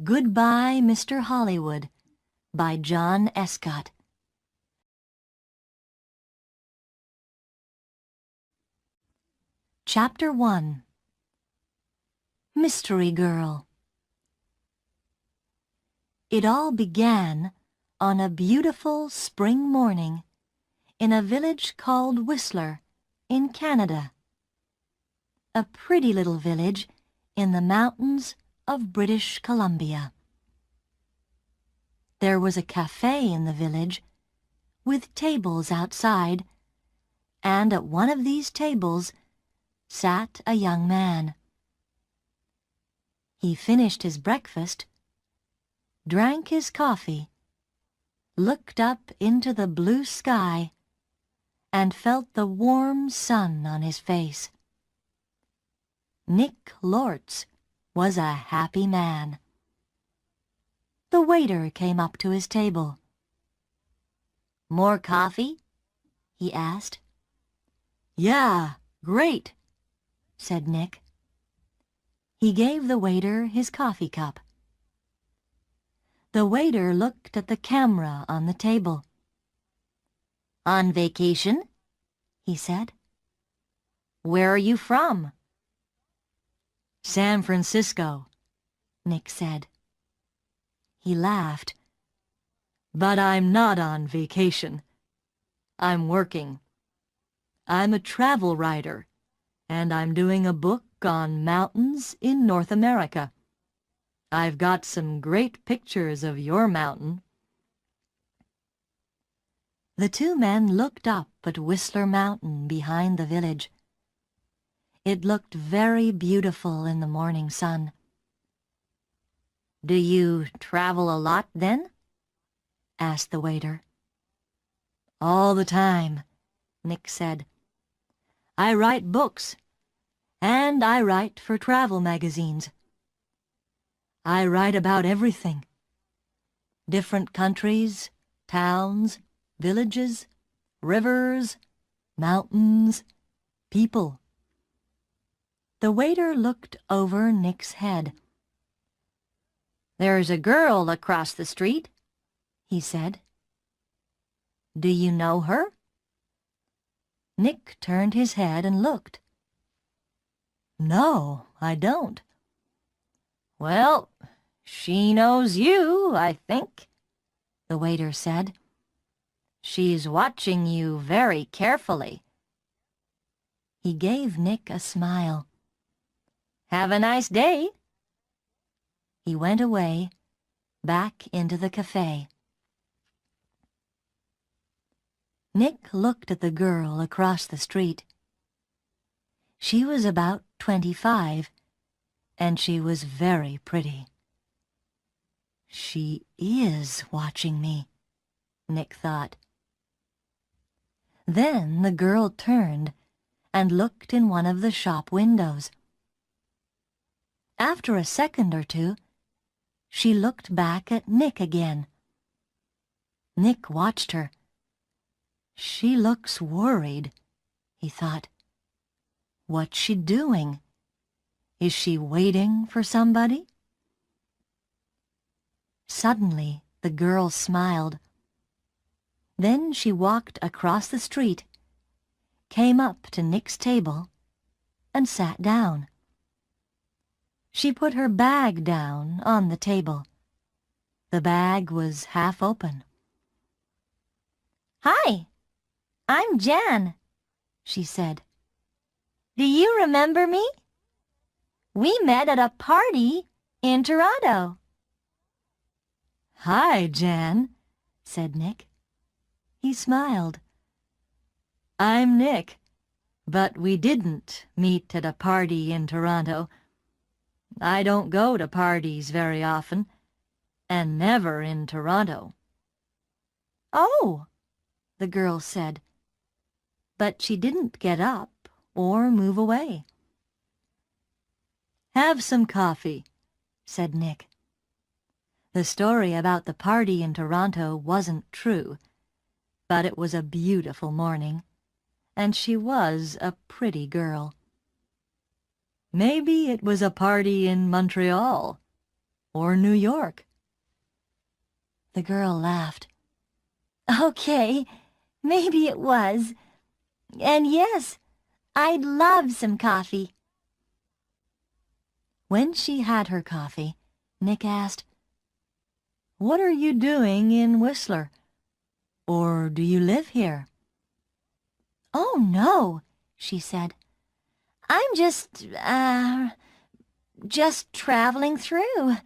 Goodbye, Mr. Hollywood, by John Escott. Chapter 1. Mystery Girl. It all began on a beautiful spring morning in a village called Whistler in Canada. A pretty little village in the mountains of British Columbia. There was a cafe in the village with tables outside, and at one of these tables sat a young man. He finished his breakfast, drank his coffee, looked up into the blue sky, and felt the warm sun on his face. Nick Lortz was a happy man. The waiter came up to his table. "More coffee?" he asked. "Yeah, great," said Nick. He gave the waiter his coffee cup. The waiter looked at the camera on the table. "On vacation?" he said. "Where are you from?" "San Francisco," Nick said. He laughed. "But I'm not on vacation. I'm working. I'm a travel writer, and I'm doing a book on mountains in North America. I've got some great pictures of your mountain." The two men looked up at Whistler Mountain behind the village. It looked very beautiful in the morning sun. "Do you travel a lot, then?" asked the waiter. "All the time," Nick said. "I write books, and I write for travel magazines. I write about everything. Different countries, towns, villages, rivers, mountains, people." The waiter looked over Nick's head. "There's a girl across the street," he said. "Do you know her?" Nick turned his head and looked. "No, I don't." "Well, she knows you, I think," the waiter said. "She's watching you very carefully." He gave Nick a smile. "Have a nice day." He went away, back into the cafe. Nick looked at the girl across the street. She was about 25, and she was very pretty. "She is watching me," Nick thought. Then the girl turned and looked in one of the shop windows. After a second or two, she looked back at Nick again. Nick watched her. "She looks worried," he thought. "What's she doing? Is she waiting for somebody?" Suddenly, the girl smiled. Then she walked across the street, came up to Nick's table, and sat down. She put her bag down on the table. The bag was half open. "Hi, I'm Jan," she said. "Do you remember me? We met at a party in Toronto." "Hi, Jan," said Nick. He smiled. "I'm Nick, but we didn't meet at a party in Toronto. I don't go to parties very often, and never in Toronto." "Oh," the girl said, but she didn't get up or move away. "Have some coffee," said Nick. The story about the party in Toronto wasn't true, but it was a beautiful morning, and she was a pretty girl. "Maybe it was a party in Montreal," or New York?" The girl laughed. "Okay, maybe it was. And yes, I'd love some coffee." When she had her coffee, Nick asked, "What are you doing in Whistler? Or do you live here?" "Oh, no," she said. "I'm just traveling through.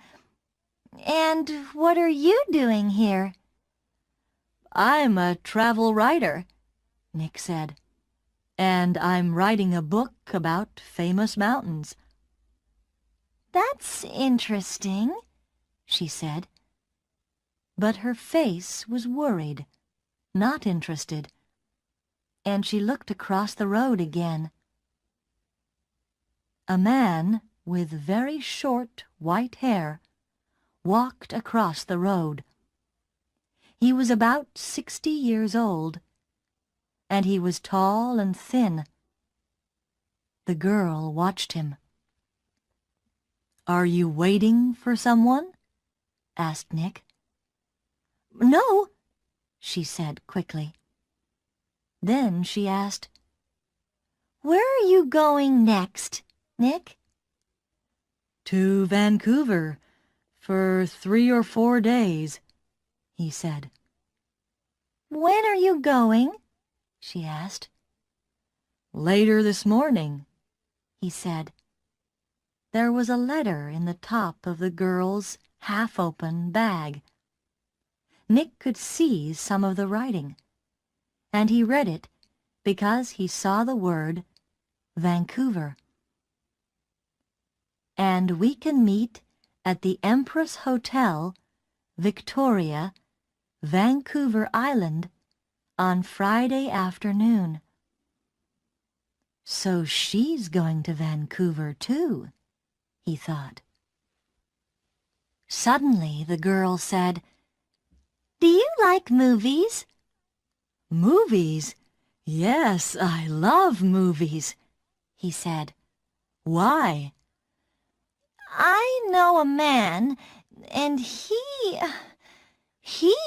And what are you doing here?" "I'm a travel writer," Nick said. "And I'm writing a book about famous mountains." "That's interesting," she said. But her face was worried, not interested, and she looked across the road again. A man with very short white hair walked across the road. He was about 60 years old, and he was tall and thin. The girl watched him. "Are you waiting for someone?" asked Nick. "No," she said quickly. Then she asked, "Where are you going next, Nick?" "To Vancouver for 3 or 4 days," he said. "When are you going?" she asked. "Later this morning," he said. There was a letter in the top of the girl's half-open bag. Nick could see some of the writing, and he read it because he saw the word Vancouver. "And we can meet at the Empress Hotel, Victoria, Vancouver Island, on Friday afternoon." So she's going to Vancouver too, he thought. Suddenly the girl said, "Do you like movies?" "Movies? Yes, I love movies," he said. "Why?" "I know a man, and he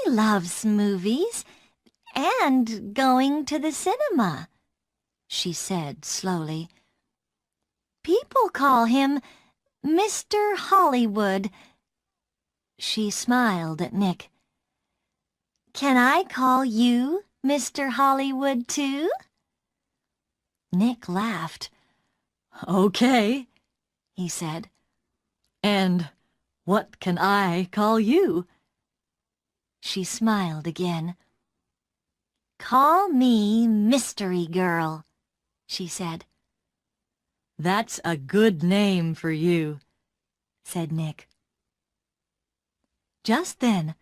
loves movies and going to the cinema," she said slowly. "People call him Mr. Hollywood." She smiled at Nick. "Can I call you Mr. Hollywood too?" Nick laughed. "Okay," he said. "And what can I call you?" She smiled again. "Call me Mystery Girl," she said. "That's a good name for you," said Nick. Just then,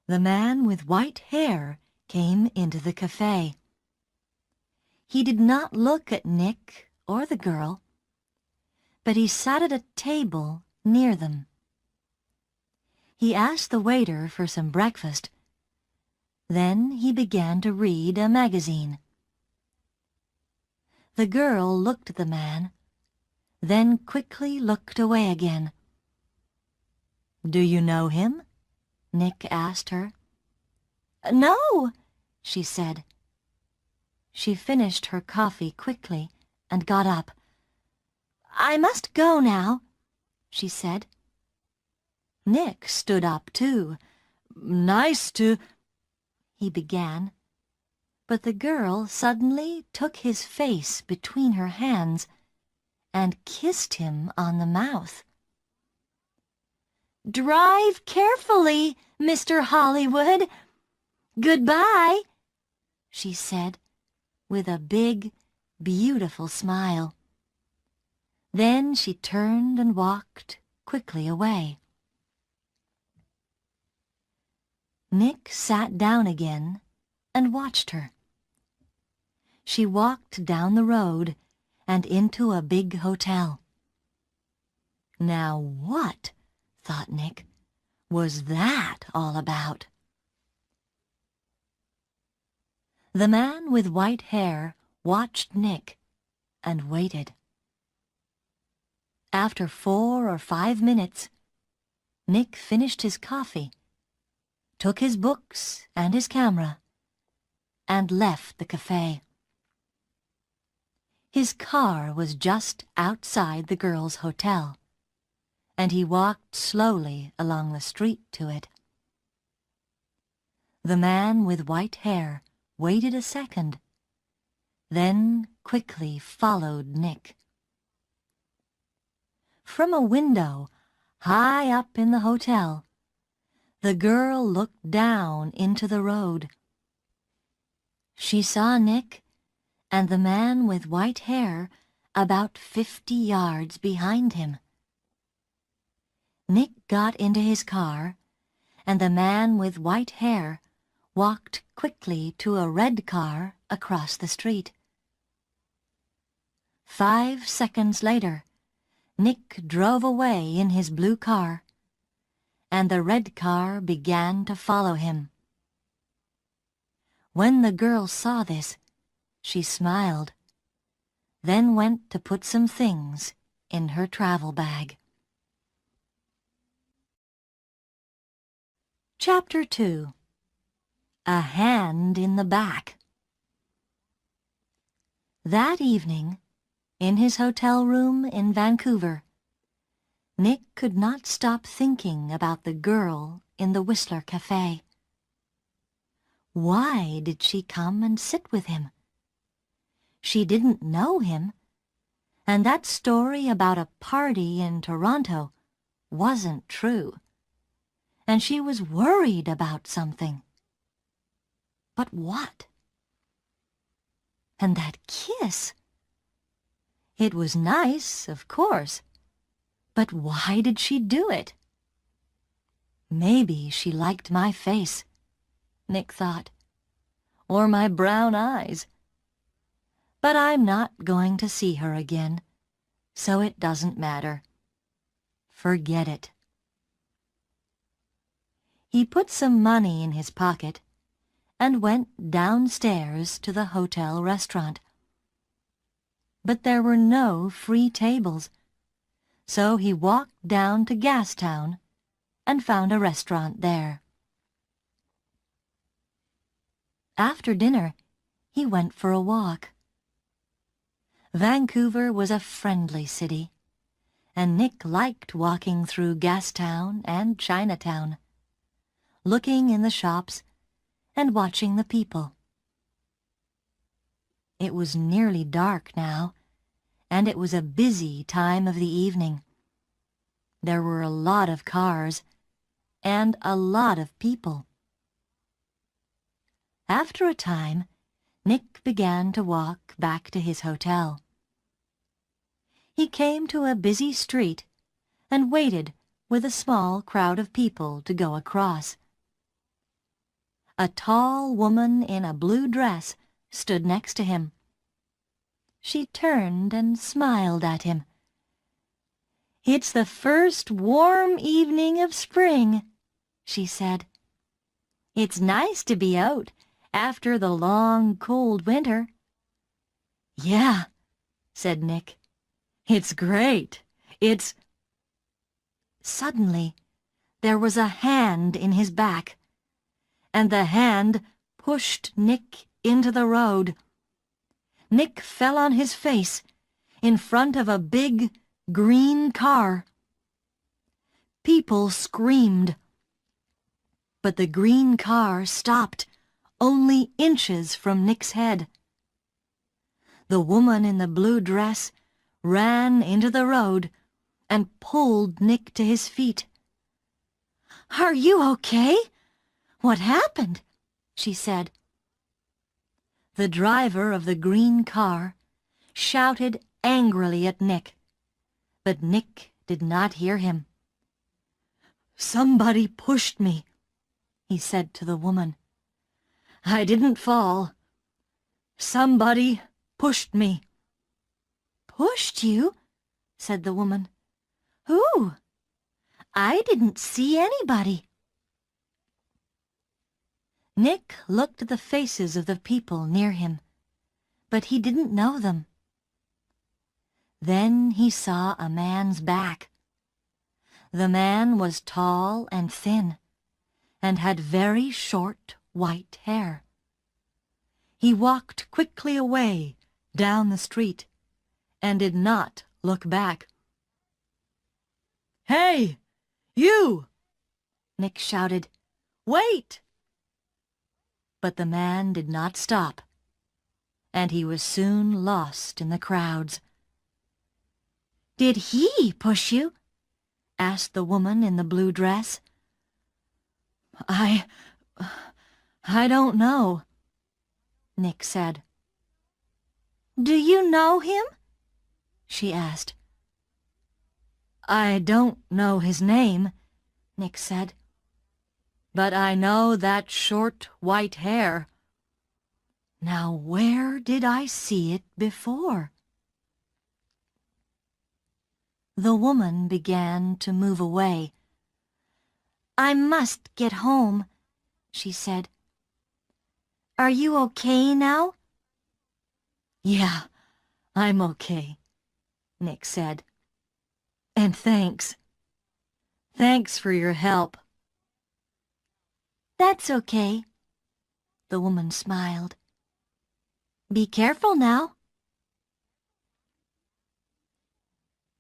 the man with white hair came into the cafe. He did not look at Nick or the girl, but he sat at a table near them. He asked the waiter for some breakfast. Then he began to read a magazine. The girl looked at the man, then quickly looked away again. "Do you know him?" Nick asked her. "No," she said. She finished her coffee quickly and got up. "I must go now," she said. Nick stood up too. "Nice to—" he began, but the girl suddenly took his face between her hands and kissed him on the mouth. "Drive carefully, Mr. Hollywood. Goodbye," she said with a big, beautiful smile. Then she turned and walked quickly away. Nick sat down again and watched her. She walked down the road and into a big hotel. Now what, thought Nick, was that all about? The man with white hair watched Nick and waited. After 4 or 5 minutes, Nick finished his coffee, took his books and his camera, and left the cafe. His car was just outside the girls' hotel, and he walked slowly along the street to it. The man with white hair waited a second, then quickly followed Nick. From a window high up in the hotel, the girl looked down into the road. She saw Nick and the man with white hair about 50 yards behind him. Nick got into his car, and the man with white hair walked quickly to a red car across the street. 5 seconds later, Nick drove away in his blue car, and the red car began to follow him. When the girl saw this, she smiled, then went to put some things in her travel bag. Chapter 2. A Hand in the Back. That evening, in his hotel room in Vancouver, Nick could not stop thinking about the girl in the Whistler Cafe. Why did she come and sit with him? She didn't know him, and that story about a party in Toronto wasn't true, and she was worried about something. But what? And that kiss? It was nice, of course, but why did she do it? Maybe she liked my face, Nick thought, or my brown eyes. But I'm not going to see her again, so it doesn't matter. Forget it. He put some money in his pocket and went downstairs to the hotel restaurant. But there were no free tables, so he walked down to Gastown and found a restaurant there. After dinner, he went for a walk. Vancouver was a friendly city, and Nick liked walking through Gastown and Chinatown, looking in the shops and watching the people. It was nearly dark now, and it was a busy time of the evening. There were a lot of cars and a lot of people. After a time, Nick began to walk back to his hotel. He came to a busy street and waited with a small crowd of people to go across. A tall woman in a blue dress stood next to him. She turned and smiled at him. "It's the first warm evening of spring," she said. "It's nice to be out after the long, cold winter." "Yeah," said Nick. "It's great. It's—" Suddenly, there was a hand in his back, and the hand pushed Nick into the road. Nick fell on his face in front of a big, green car. People screamed, but the green car stopped only inches from Nick's head. The woman in the blue dress ran into the road and pulled Nick to his feet. "Are you okay? What happened?" she said. The driver of the green car shouted angrily at Nick, but Nick did not hear him. "Somebody pushed me," he said to the woman. "I didn't fall. Somebody pushed me." "Pushed you?" said the woman. "Who? I didn't see anybody." Nick looked at the faces of the people near him, but he didn't know them. Then he saw a man's back. The man was tall and thin, and had very short white hair. He walked quickly away down the street, and did not look back. "Hey, you!" Nick shouted. "Wait!" But the man did not stop, and he was soon lost in the crowds. "Did he push you?" asked the woman in the blue dress. I don't know," Nick said. "Do you know him?" she asked. "I don't know his name," Nick said. "But I know that short white hair. Now where did I see it before?" The woman began to move away. "I must get home," she said. "Are you okay now?" "Yeah, I'm okay," Nick said. "And thanks. Thanks for your help." "That's okay," the woman smiled. "Be careful now."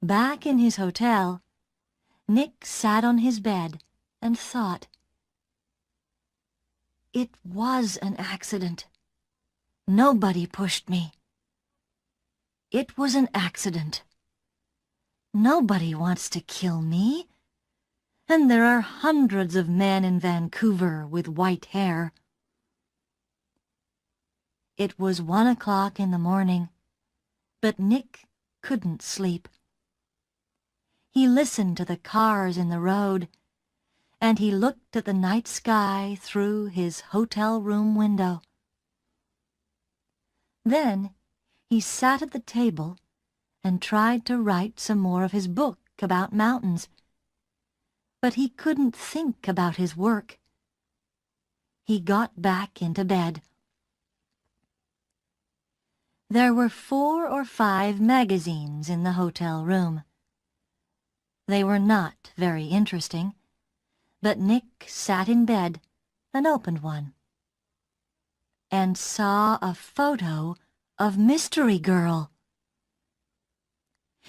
Back in his hotel, Nick sat on his bed and thought. It was an accident. Nobody pushed me. It was an accident. Nobody wants to kill me. And there are hundreds of men in Vancouver with white hair. It was 1 o'clock in the morning, but Nick couldn't sleep. He listened to the cars in the road, and he looked at the night sky through his hotel room window. Then he sat at the table and tried to write some more of his book about mountains. But he couldn't think about his work. He got back into bed. There were 4 or 5 magazines in the hotel room. They were not very interesting, but Nick sat in bed and opened one, and saw a photo of Mystery Girl.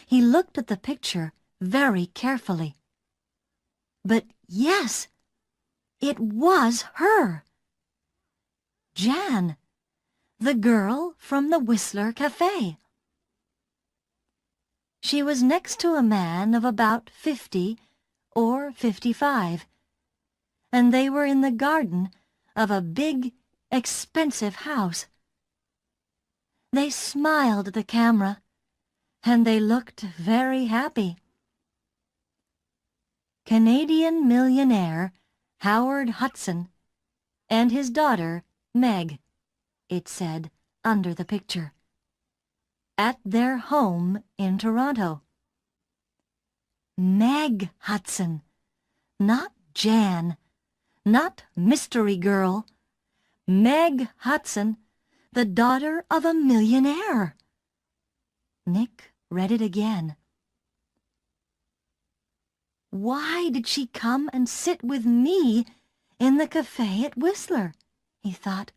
He looked at the picture very carefully. But yes, it was her. Jan, the girl from the Whistler Cafe. She was next to a man of about 50 or 55, and they were in the garden of a big, expensive house. They smiled at the camera, and they looked very happy. Canadian millionaire Howard Hudson and his daughter Meg, it said under the picture, at their home in Toronto. Meg Hudson, not Jan, not Mystery Girl. Meg Hudson, the daughter of a millionaire. Nick read it again. Why did she come and sit with me in the cafe at Whistler? He thought.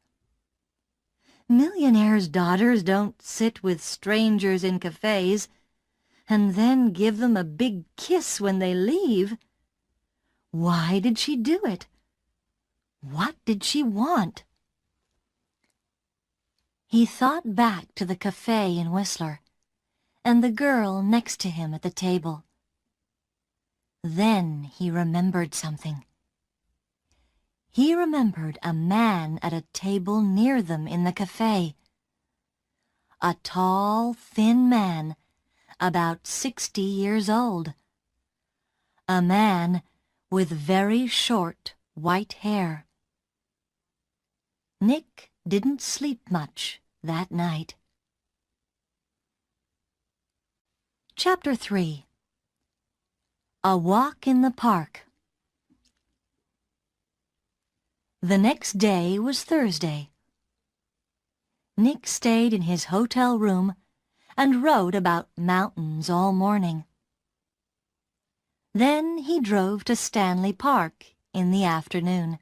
Millionaires' daughters don't sit with strangers in cafes and then give them a big kiss when they leave. Why did she do it? What did she want? He thought back to the cafe in Whistler and the girl next to him at the table. Then he remembered something. He remembered a man at a table near them in the cafe. A tall, thin man, about 60 years old. A man with very short white hair. Nick didn't sleep much that night. Chapter 3. A Walk in the Park. The next day was Thursday. Nick stayed in his hotel room and wrote about mountains all morning. Then he drove to Stanley Park in the afternoon.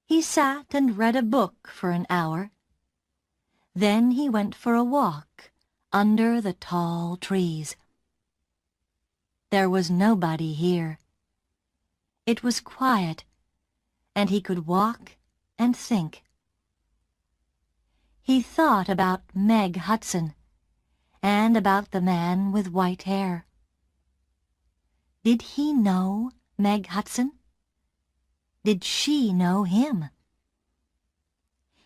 He sat and read a book for an hour. Then he went for a walk under the tall trees. There was nobody here. It was quiet, and he could walk and think. He thought about Meg Hudson and about the man with white hair. Did he know Meg Hudson? Did she know him?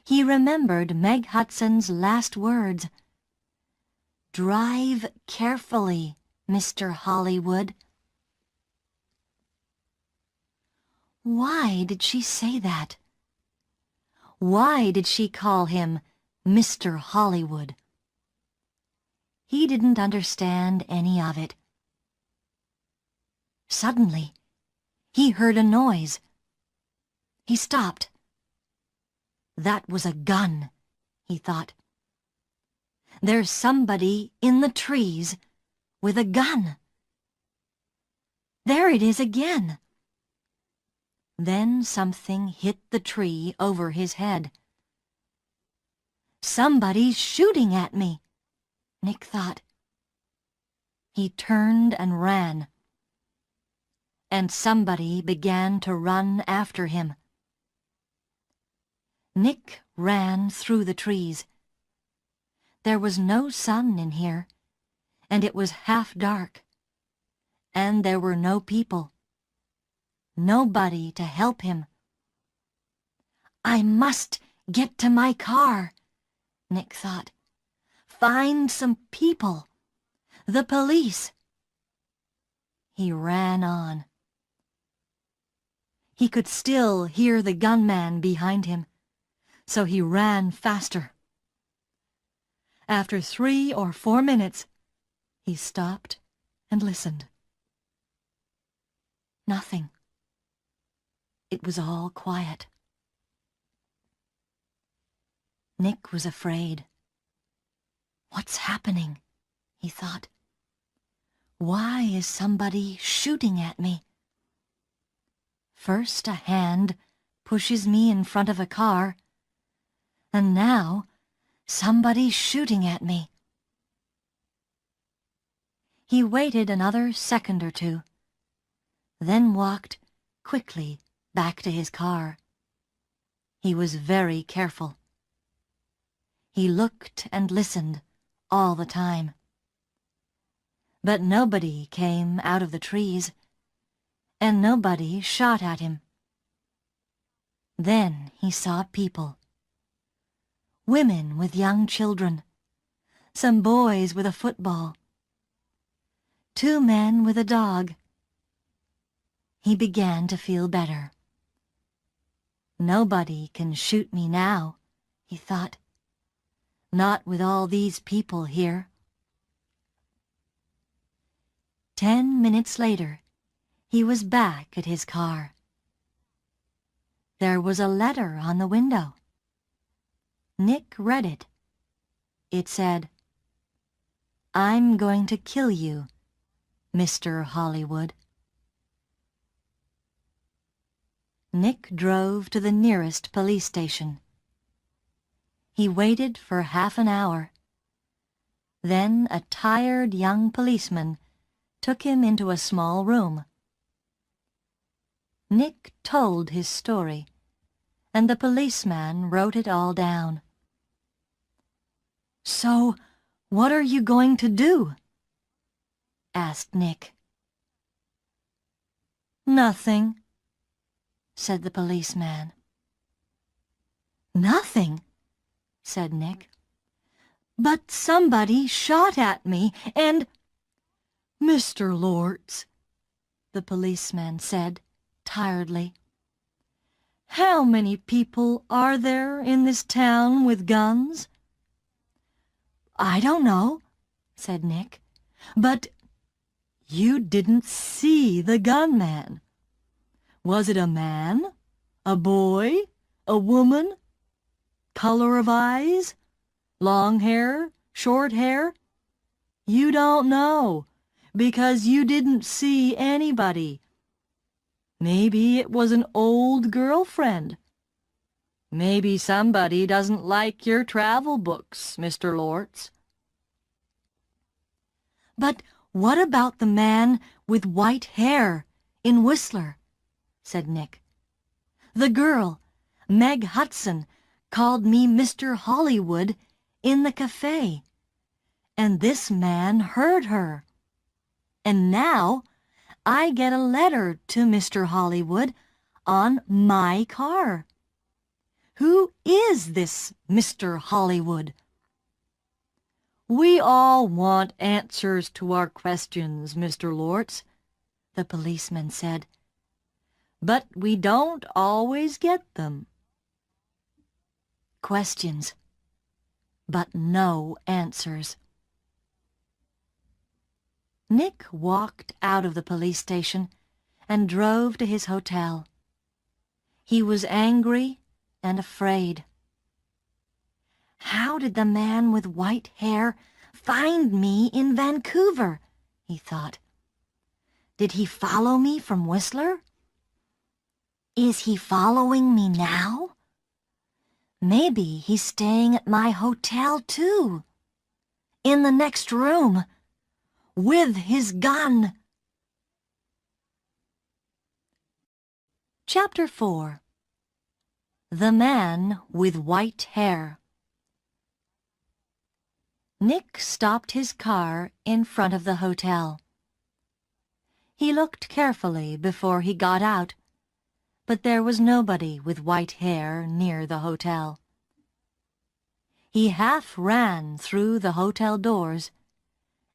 He remembered Meg Hudson's last words. "Drive carefully, Mr. Hollywood." Why did she say that? Why did she call him Mr. Hollywood? He didn't understand any of it. Suddenly, he heard a noise. He stopped. That was a gun, he thought. There's somebody in the trees with a gun. There it is again. Then something hit the tree over his head. Somebody's shooting at me, Nick thought. He turned and ran. And somebody began to run after him. Nick ran through the trees. There was no sun in here, and it was half dark. And there were no people. Nobody to help him. I must get to my car, Nick thought. Find some people. The police. He ran on. He could still hear the gunman behind him, so he ran faster. After 3 or 4 minutes, he stopped and listened. Nothing. It was all quiet. Nick was afraid. What's happening? He thought. Why is somebody shooting at me? First a hand pushes me in front of a car, and now somebody's shooting at me. He waited another second or two, then walked quickly back to his car. He was very careful. He looked and listened all the time. But nobody came out of the trees, and nobody shot at him. Then he saw people. Women with young children, some boys with a football, 2 men with a dog. He began to feel better. Nobody can shoot me now, he thought. Not with all these people here. 10 minutes later, he was back at his car. There was a letter on the window. Nick read it. It said, "I'm going to kill you, Mr. Hollywood." Nick drove to the nearest police station. He waited for half an hour. Then a tired young policeman took him into a small room. Nick told his story, and the policeman wrote it all down. "So, what are you going to do?" asked Nick. "Nothing," said the policeman. "Nothing?" said Nick. "But somebody shot at me and—" "Mr. Lords," the policeman said tiredly, "how many people are there in this town with guns?" "I don't know," said Nick, "but you didn't see the gunman. Was it a man, a boy, a woman? Color of eyes? Long hair, short hair? You don't know, because you didn't see anybody. Maybe it was an old girlfriend. Maybe somebody doesn't like your travel books, Mr. Lortz." "But what about the man with white hair in Whistler?" said Nick. "The girl, Meg Hudson, called me Mr. Hollywood in the cafe, and this man heard her. And now I get a letter to Mr. Hollywood on my car. Who is this Mr. Hollywood?" "We all want answers to our questions, Mr. Lortz," the policeman said. "But we don't always get them." Questions, but no answers. Nick walked out of the police station and drove to his hotel. He was angry and afraid. "How did the man with white hair find me in Vancouver?" he thought. "Did he follow me from Whistler? Is he following me now? Maybe he's staying at my hotel too, in the next room, with his gun." Chapter 4. The Man with White Hair. Nick stopped his car in front of the hotel. He looked carefully before he got out, but there was nobody with white hair near the hotel. He half ran through the hotel doors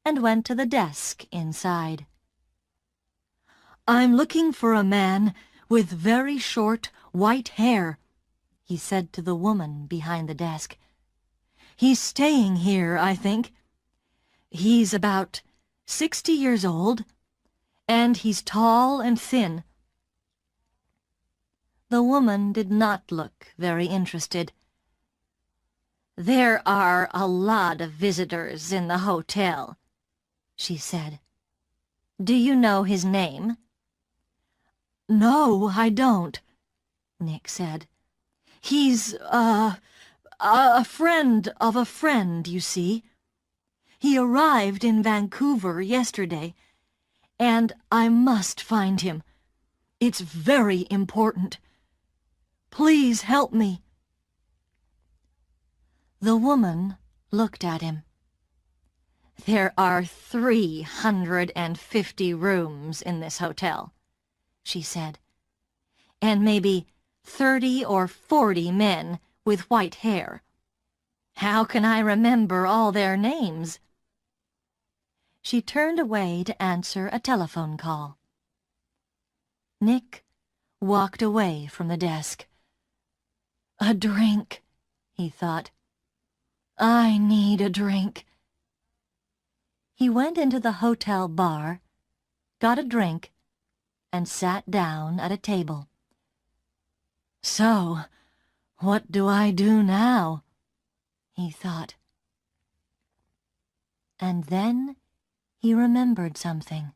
and went to the desk inside. "I'm looking for a man with very short white hair," he said to the woman behind the desk. "He's staying here, I think. He's about 60 years old, and he's tall and thin." The woman did not look very interested. "There are a lot of visitors in the hotel," she said. "Do you know his name?" "No, I don't," Nick said. "He's, a friend of a friend, you see. He arrived in Vancouver yesterday, and I must find him. It's very important. Please help me." The woman looked at him. "There are 350 rooms in this hotel," she said, "and maybe 30 or 40 men with white hair. How can I remember all their names?" She turned away to answer a telephone call. Nick walked away from the desk. "A drink," he thought. "I need a drink." He went into the hotel bar, got a drink, and sat down at a table. "So, what do I do now?" he thought. And then he remembered something.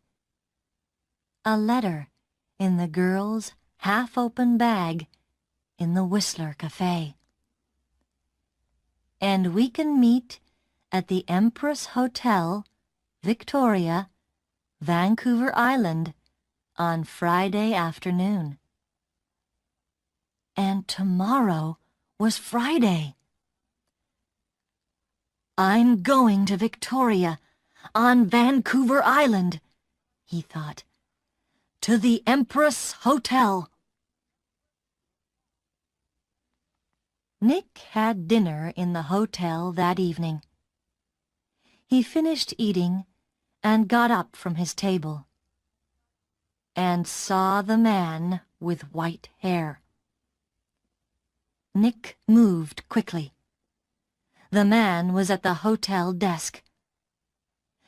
A letter in the girl's half-open bag in the Whistler Cafe. "And we can meet at the Empress Hotel, Victoria, Vancouver Island, on Friday afternoon." And tomorrow was Friday. "I'm going to Victoria, on Vancouver Island," he thought. "To the Empress Hotel." Nick had dinner in the hotel that evening. He finished eating and got up from his table and saw the man with white hair. Nick moved quickly. The man was at the hotel desk.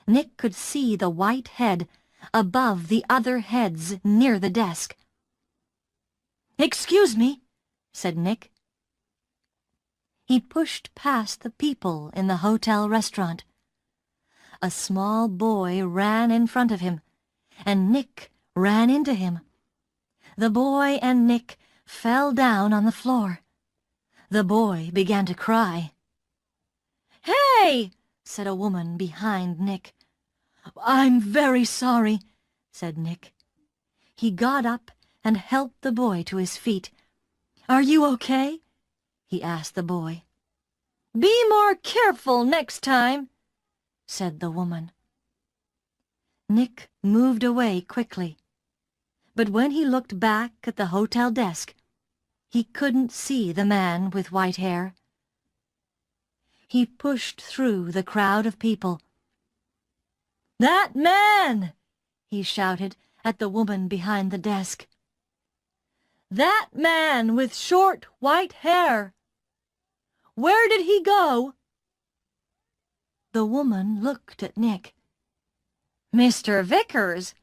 Nick could see the white head above the other heads near the desk. "Excuse me," said Nick. He pushed past the people in the hotel restaurant. a small boy ran in front of him, and Nick ran into him. The boy and Nick fell down on the floor. The boy began to cry. "Hey!" said a woman behind Nick. "I'm very sorry," said Nick. He got up and helped the boy to his feet. "Are you okay?" he asked the boy. "Be more careful next time," said the woman. Nick moved away quickly, but when he looked back at the hotel desk, he couldn't see the man with white hair. He pushed through the crowd of people. "That man!" he shouted at the woman behind the desk. "That man with short white hair! Where did he go?" The woman looked at Nick. "Mr. Vickers,"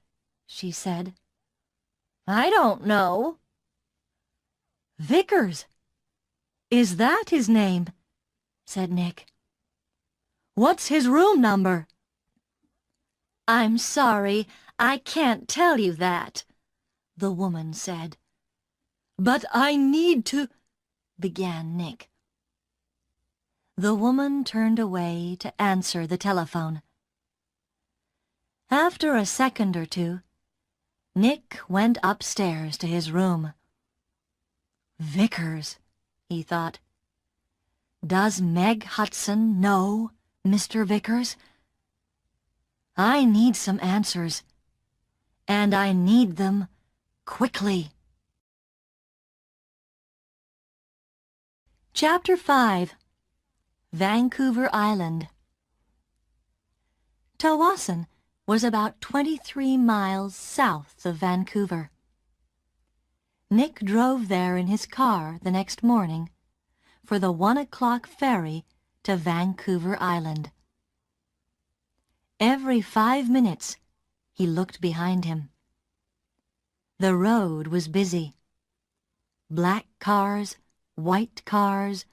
she said. "I don't know." "Vickers? Is that his name?" said Nick. "What's his room number?" "I'm sorry, I can't tell you that," the woman said. "But I need to—" began Nick. The woman turned away to answer the telephone. After a second or two, Nick went upstairs to his room. "Vickers," he thought. "Does Meg Hudson know Mr. Vickers? I need some answers, and I need them quickly." Chapter 5. Vancouver Island. Tawasin was about 23 miles south of Vancouver. Nick drove there in his car the next morning for the 1 o'clock ferry to Vancouver Island. Every 5 minutes he looked behind him. The road was busy. Black cars, white cars,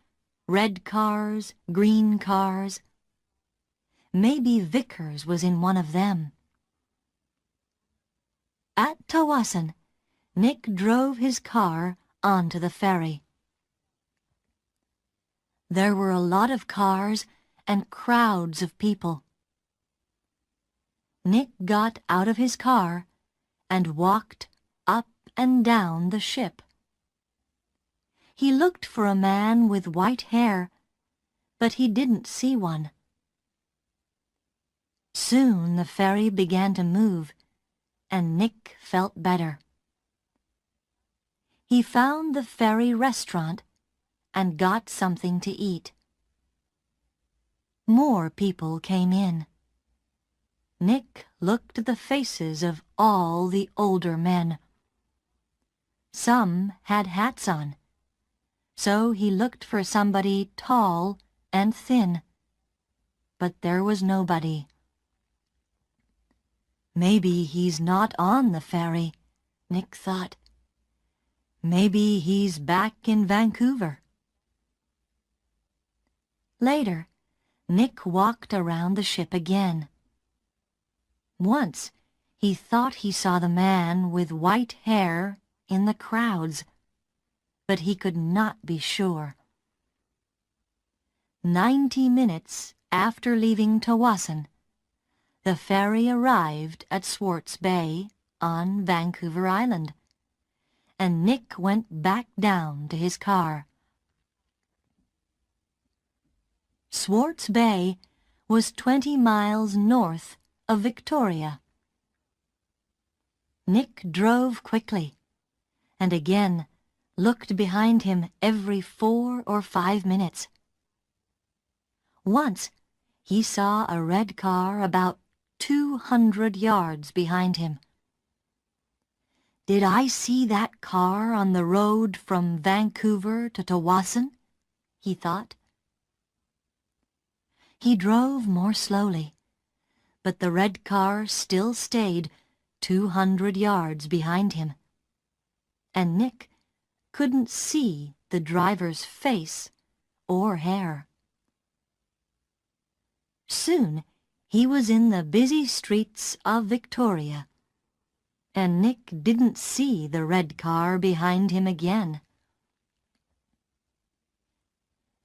red cars, green cars. Maybe Vickers was in one of them. At Tawasin, Nick drove his car onto the ferry. There were a lot of cars and crowds of people. Nick got out of his car and walked up and down the ship. He looked for a man with white hair, but he didn't see one. Soon the ferry began to move, and Nick felt better. He found the ferry restaurant and got something to eat. More people came in. Nick looked at the faces of all the older men. Some had hats on, so he looked for somebody tall and thin, but there was nobody. Maybe he's not on the ferry, Nick thought. Maybe he's back in Vancouver. Later, Nick walked around the ship again. Once, he thought he saw the man with white hair in the crowds, but he could not be sure. 90 minutes after leaving Tawasin, the ferry arrived at Swartz Bay on Vancouver Island, and Nick went back down to his car. Swartz Bay was 20 miles north of Victoria. Nick drove quickly, and again looked behind him every 4 or 5 minutes. Once he saw a red car about 200 yards behind him. "Did I see that car on the road from Vancouver to Tawasin?" he thought. He drove more slowly, but the red car still stayed 200 yards behind him, and Nick couldn't see the driver's face or hair. Soon He was in the busy streets of Victoria, and Nick didn't see the red car behind him again.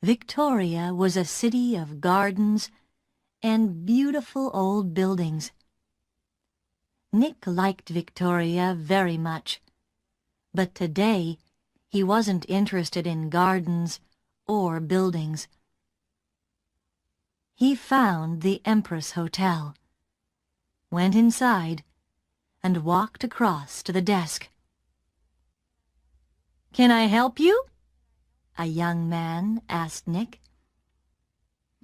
Victoria was a city of gardens and beautiful old buildings. Nick liked Victoria very much, but today he wasn't interested in gardens or buildings. He found the Empress Hotel, went inside, and walked across to the desk. "Can I help you?" a young man asked Nick.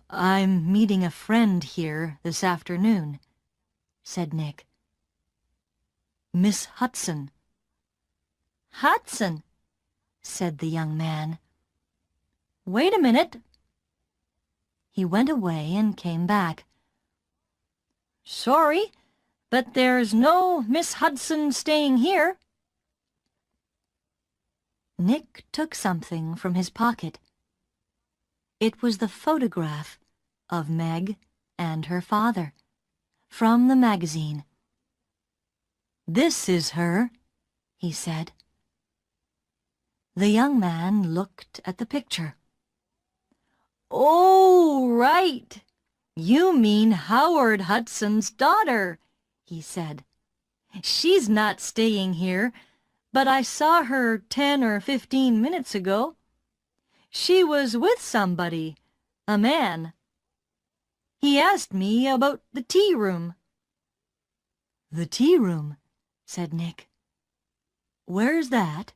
"I'm meeting a friend here this afternoon," said Nick. "Miss Hudson." "Hudson," said the young man. "Wait a minute." He went away and came back. "Sorry, but there's no Miss Hudson staying here." Nick took something from his pocket. It was the photograph of Meg and her father, from the magazine. "This is her," he said. The young man looked at the picture. "Oh, right. You mean Howard Hudson's daughter," he said. "She's not staying here, but I saw her 10 or 15 minutes ago. She was with somebody, a man. He asked me about the tea room." "The tea room," said Nick. "Where's that?"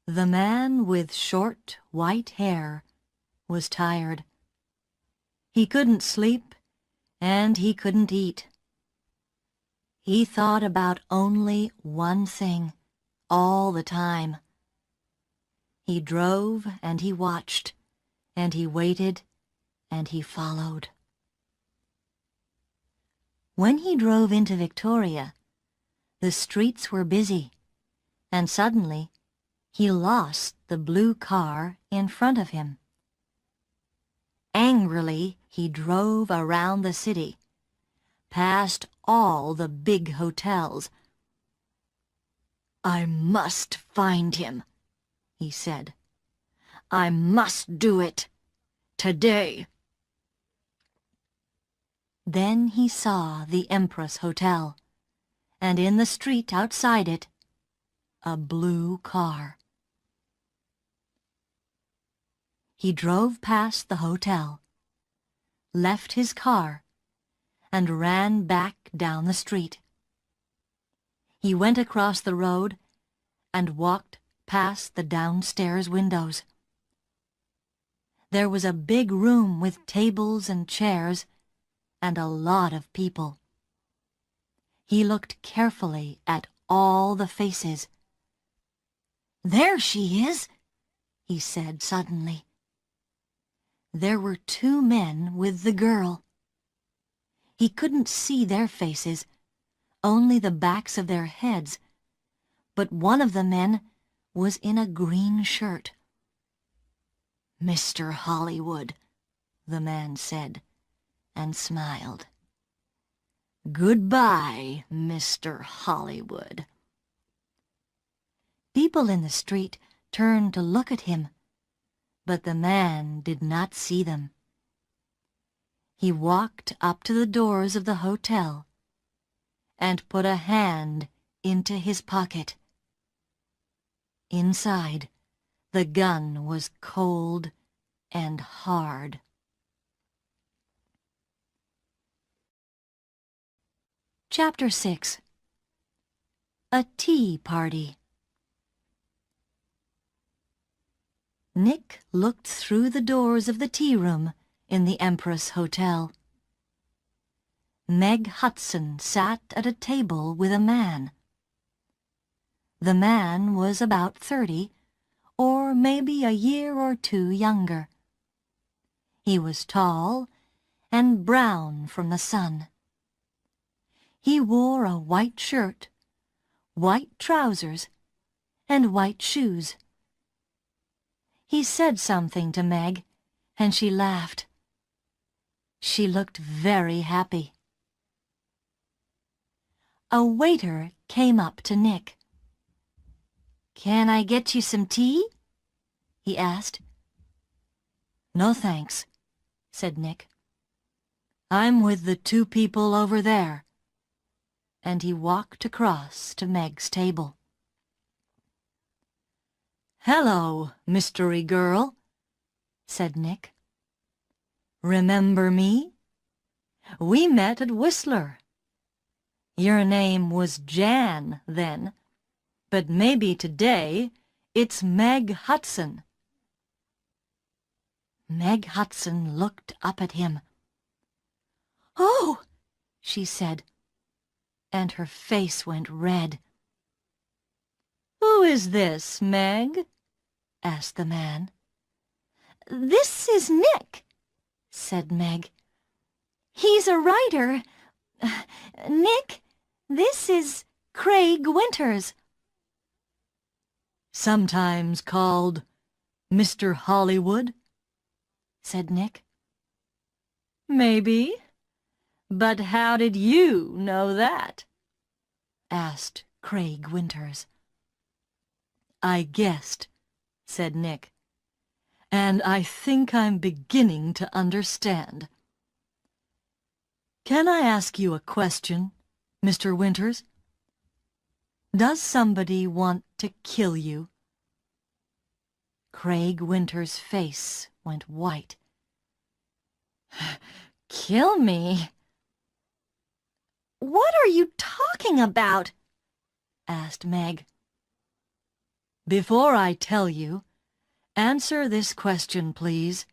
The man with short white hair was tired. He couldn't sleep, and he couldn't eat. He thought about only one thing all the time. He drove and he watched, and he waited, and he followed. When he drove into Victoria, the streets were busy, and suddenly he lost the blue car in front of him. Angrily, he drove around the city, past all the big hotels. "I must find him," he said. "I must do it. Today." Then he saw the Empress Hotel, and in the street outside it, a blue car. He drove past the hotel, left his car, and ran back down the street. He went across the road and walked past the downstairs windows. There was a big room with tables and chairs and a lot of people. He looked carefully at all the faces. "There she is," he said suddenly. There were 2 men with the girl. He couldn't see their faces, only the backs of their heads, but one of the men was in a green shirt. "Mr. Hollywood," the man said, and smiled. "Goodbye, Mr. Hollywood." People in the street turned to look at him, but the man did not see them. He walked up to the doors of the hotel and put a hand into his pocket. Inside, the gun was cold and hard. Chapter 6. A Tea Party. Nick looked through the doors of the tea room in the Empress Hotel. Meg Hudson sat at a table with a man. The man was about 30, or maybe a year or 2 younger. He was tall and brown from the sun. He wore a white shirt, white trousers, and white shoes. He said something to Meg, and she laughed. She looked very happy. A waiter came up to Nick. "Can I get you some tea?" he asked. "No thanks," said Nick. "I'm with the two people over there." And he walked across to Meg's table. "Hello, mystery girl," said Nick. "Remember me? We met at Whistler. Your name was Jan then, but maybe today it's Meg Hudson." Meg Hudson looked up at him. "Oh!" she said, and her face went red. "Who is this, Meg?" asked the man. "This is Nick," said Meg. "He's a writer. Nick, this is Craig Winters." "Sometimes called Mr. Hollywood," said Nick. "Maybe. But how did you know that?" asked Craig Winters. "I guessed," said Nick, "and I think I'm beginning to understand. Can I ask you a question, Mr. Winters? Does somebody want to kill you?" Craig Winters' face went white. "Kill me? What are you talking about?" asked Meg. "Before I tell you, answer this question, please,"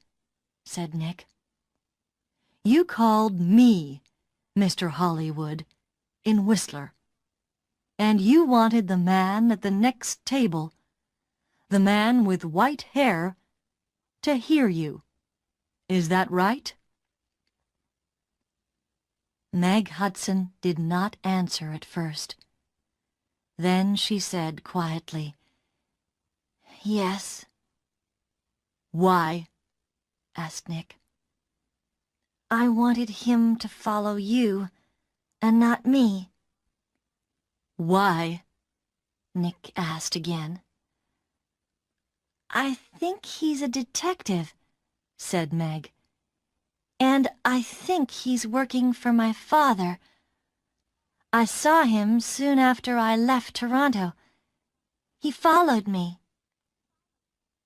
said Nick. "You called me Mr. Hollywood in Whistler, and you wanted the man at the next table, the man with white hair, to hear you. Is that right?" Meg Hudson did not answer at first. Then she said quietly, "Yes." "Why?" asked Nick. "I wanted him to follow you, and not me." "Why?" Nick asked again. "I think he's a detective," said Meg. "And I think he's working for my father. I saw him soon after I left Toronto. He followed me."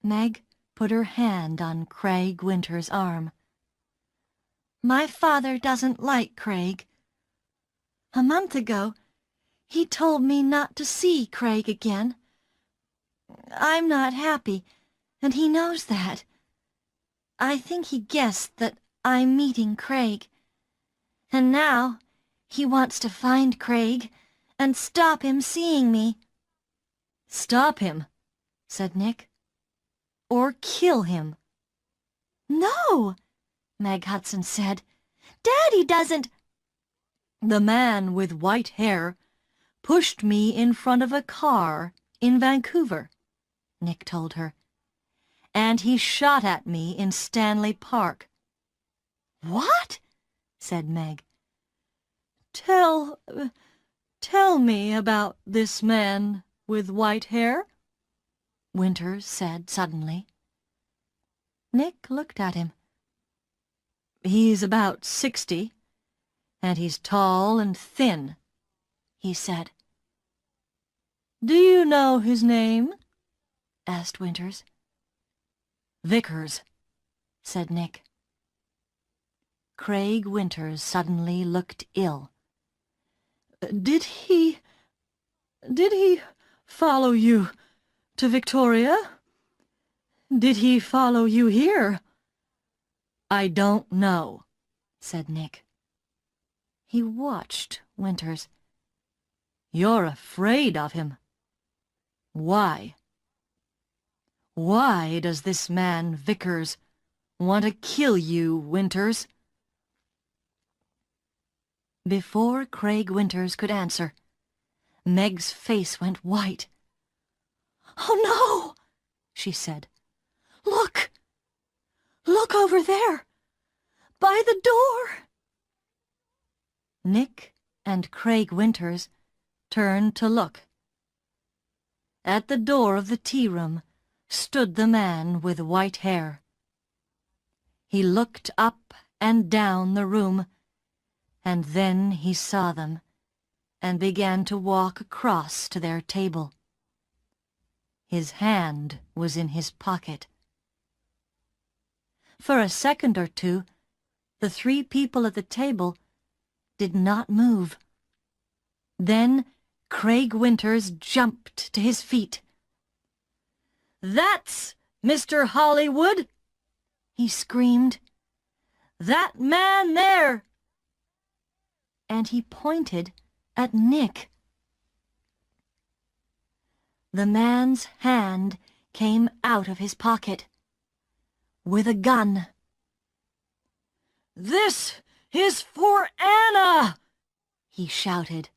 Meg put her hand on Craig Winters' arm. "My father doesn't like Craig. A month ago, he told me not to see Craig again. I'm not happy, and he knows that. I think he guessed that I'm meeting Craig. And now he wants to find Craig and stop him seeing me." "Stop him," said Nick. "Or kill him." "No," Meg Hudson said. "Daddy doesn't—" "The man with white hair pushed me in front of a car in Vancouver," Nick told her. "And he shot at me in Stanley Park." "What?" said Meg. Tell me about this man with white hair," Winters said suddenly. Nick looked at him. "He's about 60, and he's tall and thin," he said. "Do you know his name?" asked Winters. "Vickers," said Nick. Craig Winters suddenly looked ill. Did he follow you to Victoria? Did he follow you here?" "I don't know," said Nick. He watched Winters. "You're afraid of him. Why? Why does this man Vickers want to kill you, Winters?" Before Craig Winters could answer, Meg's face went white. "Oh, no!" she said. Look over there! by the door!" Nick and Craig Winters turned to look. At the door of the tea room stood the man with white hair. He looked up and down the room, and then he saw them and began to walk across to their table. His hand was in his pocket. For a second or two, the three people at the table did not move. Then Craig Winters jumped to his feet. "That's Mr. Hollywood!" he screamed. "That man there!" And he pointed at Nick. The man's hand came out of his pocket with a gun. "This is for Anna!" he shouted.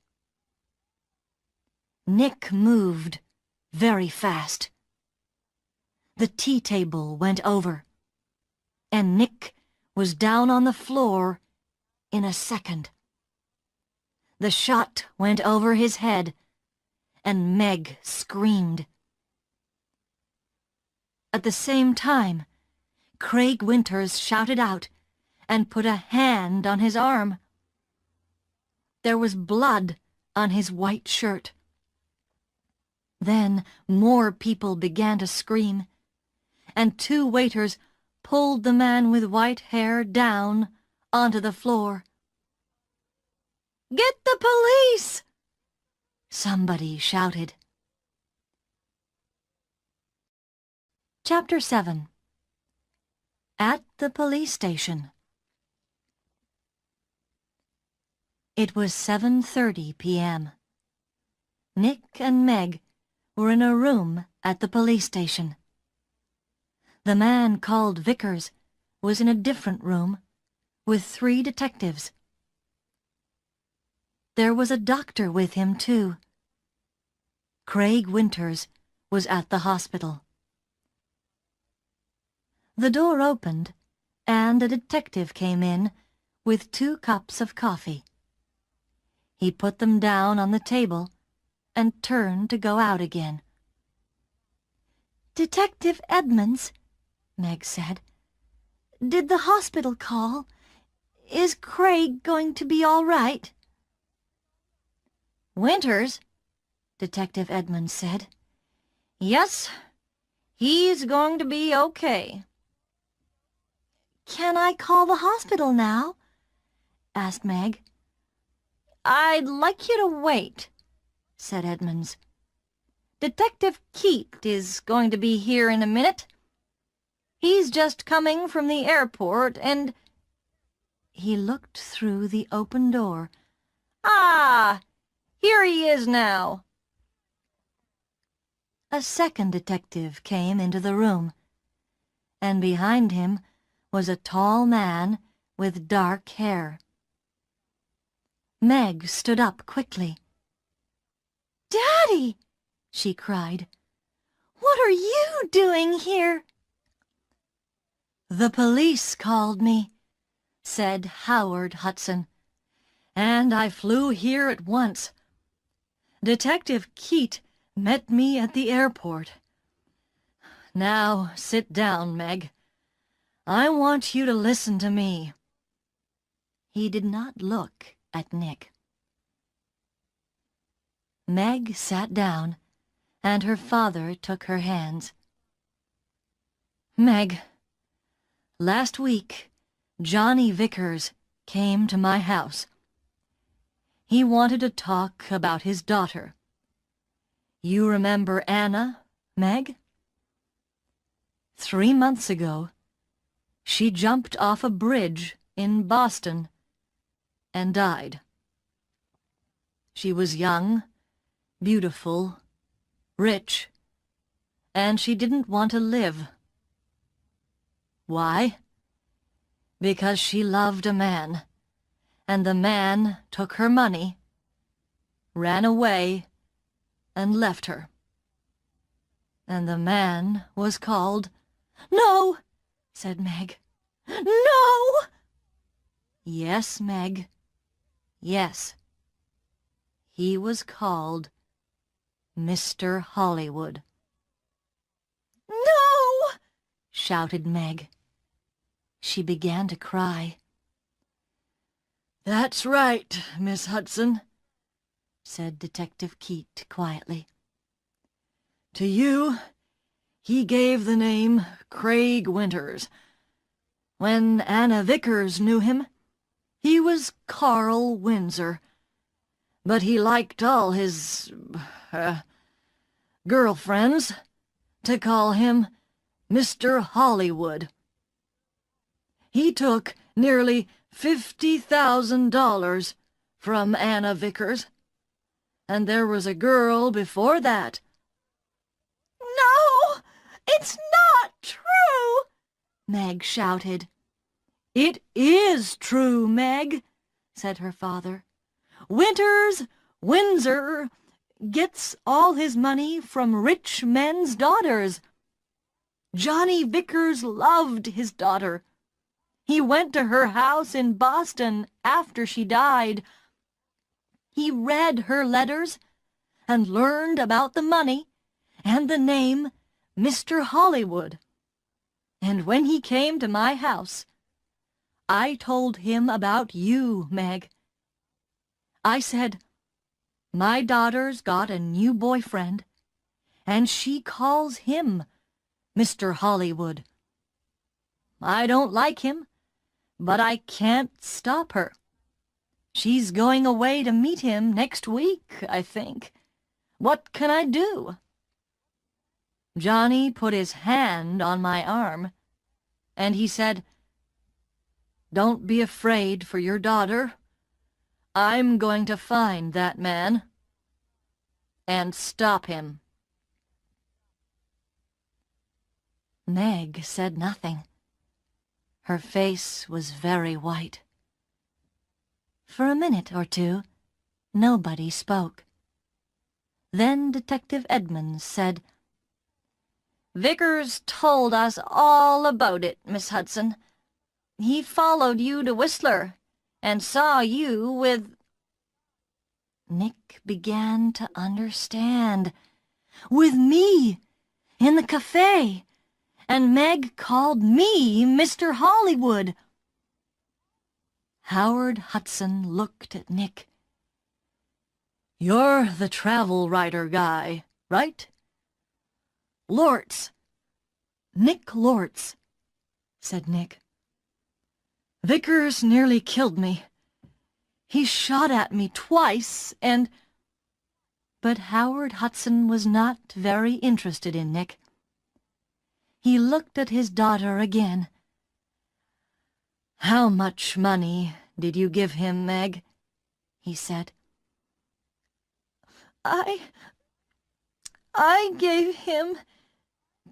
Nick moved very fast. The tea table went over, and Nick was down on the floor in a second. The shot went over his head, and Meg screamed. At the same time, Craig Winters shouted out and put a hand on his arm. There was blood on his white shirt. Then more people began to scream, and two waiters pulled the man with white hair down onto the floor. "Get the police!" somebody shouted. Chapter 7. At the police station. It was 7:30 p.m. Nick and Meg were in a room at the police station. The man called Vickers was in a different room with 3 detectives. There was a doctor with him, too. Craig Winters was at the hospital. The door opened, and a detective came in with 2 cups of coffee. He put them down on the table and turned to go out again. "Detective Edmonds," Meg said, "did the hospital call? Is Craig going to be all right?" "Winters," Detective Edmonds said. "Yes, he's going to be okay." "Can I call the hospital now?" asked Meg. "I'd like you to wait," said Edmonds. "Detective Keat is going to be here in a minute. He's just coming from the airport and—" He looked through the open door. "Ah! Here he is now." A second detective came into the room, and behind him was a tall man with dark hair. Meg stood up quickly. "Daddy!" she cried. "What are you doing here?" "The police called me," said Howard Hudson, "and I flew here at once. Detective Keat met me at the airport. Now sit down, Meg. I want you to listen to me." He did not look at Nick. Meg sat down, and her father took her hands. "Meg, last week, Johnny Vickers came to my house. He wanted to talk about his daughter. You remember Anna, Meg? 3 months ago, she jumped off a bridge in Boston and died. She was young, beautiful, rich, and she didn't want to live. Why? Because she loved a man, and the man took her money, ran away, and left her. And the man was called—" "No!" said Meg. "No!" Yes, Meg. Yes. He was called Mr. Hollywood. No! Shouted Meg. She began to cry. That's right, Miss Hudson, said Detective Keat quietly. To you, he gave the name Craig Winters. When Anna Vickers knew him, he was Carl Windsor. But he liked all his, girlfriends to call him Mr. Hollywood. He took nearly $50,000 from Anna Vickers, and there was a girl before that. No! It's not true! Meg shouted. It is true, Meg, said her father. Windsor gets all his money from rich men's daughters. Johnny Vickers loved his daughter. He went to her house in Boston after she died. He read her letters and learned about the money and the name Mr. Hollywood. And when he came to my house, I told him about you, Meg. I said, my daughter's got a new boyfriend, and she calls him Mr. Hollywood. I don't like him, but I can't stop her. She's going away to meet him next week, I think. What can I do? Johnny put his hand on my arm, and he said, Don't be afraid for your daughter. I'm going to find that man and stop him. Meg said nothing. Her face was very white. For a minute or two, nobody spoke. Then Detective Edmonds said, Vickers told us all about it, Miss Hudson. He followed you to Whistler and saw you with... Nick began to understand. With me, in the cafe, and Meg called me Mr. Hollywood. Howard Hudson looked at Nick. You're the travel writer guy, right? Lortz. Nick Lortz, said Nick. Vickers nearly killed me. He shot at me twice, and... But Howard Hudson was not very interested in Nick. He looked at his daughter again. How much money did you give him, Meg? He said. I gave him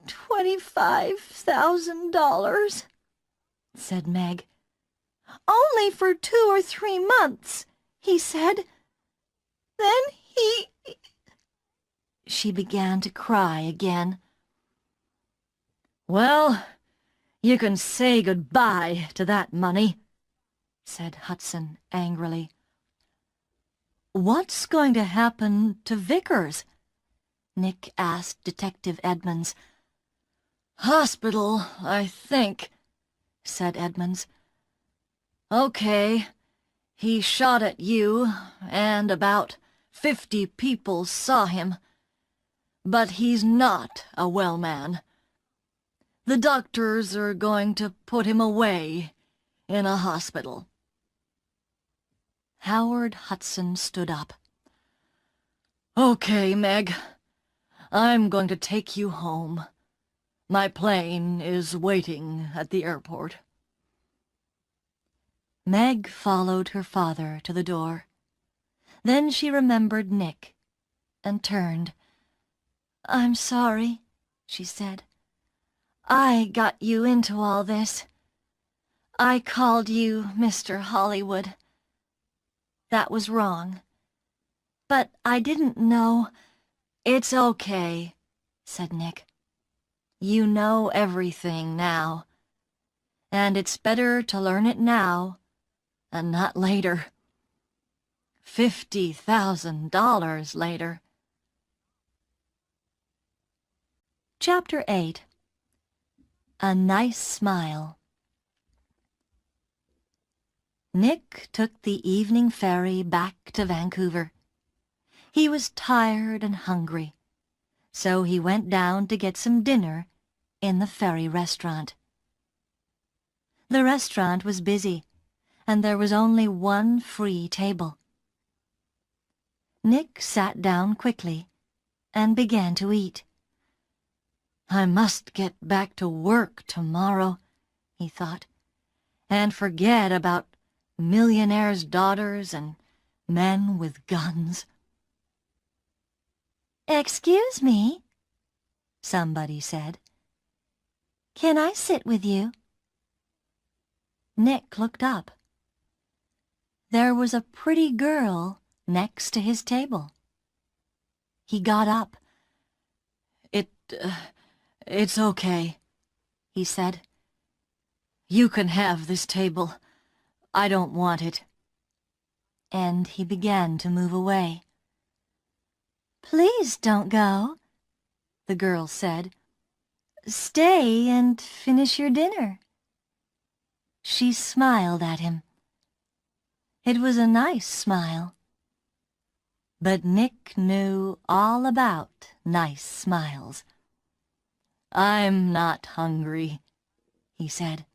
$25,000, said Meg. Only for 2 or 3 months, he said. Then he... She began to cry again. Well, you can say goodbye to that money, said Hudson angrily. What's going to happen to Vickers? Nick asked Detective Edmonds. Hospital, I think, said Edmonds. Okay, he shot at you, and about 50 people saw him. But he's not a well man. The doctors are going to put him away in a hospital. Howard Hudson stood up. Okay, Meg. I'm going to take you home. My plane is waiting at the airport. Meg followed her father to the door. Then she remembered Nick and turned. I'm sorry, she said. I got you into all this. I called you Mr. Hollywood. That was wrong. But I didn't know. It's okay, said Nick. You know everything now. And it's better to learn it now And not later. $50,000 later. Chapter 8. A Nice Smile. Nick took the evening ferry back to Vancouver. He was tired and hungry, so he went down to get some dinner in the ferry restaurant. The restaurant was busy, and there was only one free table. Nick sat down quickly and began to eat. "I must get back to work tomorrow," he thought, "and forget about millionaires' daughters and men with guns." "Excuse me," somebody said. "Can I sit with you?" Nick looked up. There was a pretty girl next to his table. He got up. It's okay," he said. "You can have this table. I don't want it." And he began to move away. "Please don't go," the girl said. "Stay and finish your dinner." She smiled at him. It was a nice smile. But Nick knew all about nice smiles. "I'm not hungry," he said,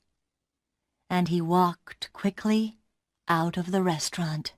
and he walked quickly out of the restaurant.